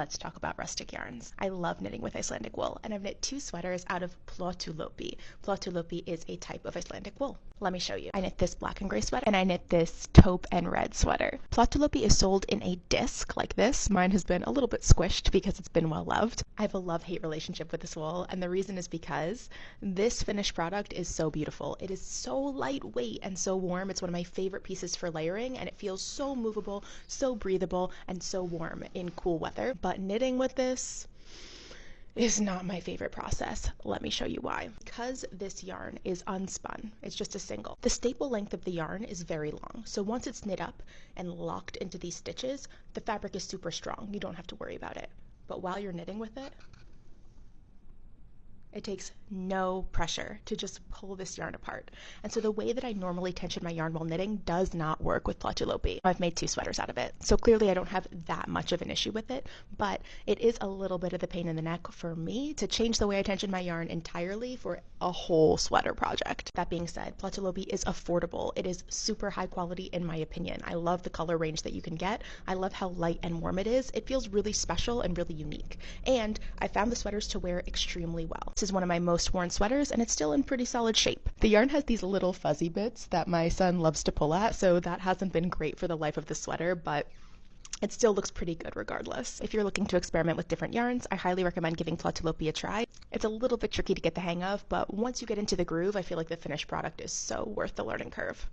Let's talk about rustic yarns. I love knitting with Icelandic wool, and I've knit 2 sweaters out of plötulopi. Plötulopi is a type of Icelandic wool. Let me show you. I knit this black and gray sweater, and I knit this taupe and red sweater. Plötulopi is sold in a disc like this. Mine has been a little bit squished because it's been well loved. I have a love-hate relationship with this wool, and the reason is because this finished product is so beautiful. It is so lightweight and so warm. It's one of my favorite pieces for layering, and it feels so movable, so breathable, and so warm in cool weather. But knitting with this is not my favorite process. Let me show you why. Because this yarn is unspun, it's just a single. The staple length of the yarn is very long, so once it's knit up and locked into these stitches, the fabric is super strong. You don't have to worry about it. But while you're knitting with it, it takes no pressure to just pull this yarn apart. And so the way that I normally tension my yarn while knitting does not work with plötulopi. I've made 2 sweaters out of it, so clearly I don't have that much of an issue with it, but it is a little bit of the pain in the neck for me to change the way I tension my yarn entirely for a whole sweater project. That being said, plötulopi is affordable. It is super high quality in my opinion. I love the color range that you can get. I love how light and warm it is. It feels really special and really unique. And I found the sweaters to wear extremely well. This is one of my most worn sweaters, and it's still in pretty solid shape. The yarn has these little fuzzy bits that my son loves to pull at, so that hasn't been great for the life of the sweater, but it still looks pretty good regardless. If you're looking to experiment with different yarns, I highly recommend giving plötulopi a try. It's a little bit tricky to get the hang of, but once you get into the groove, I feel like the finished product is so worth the learning curve.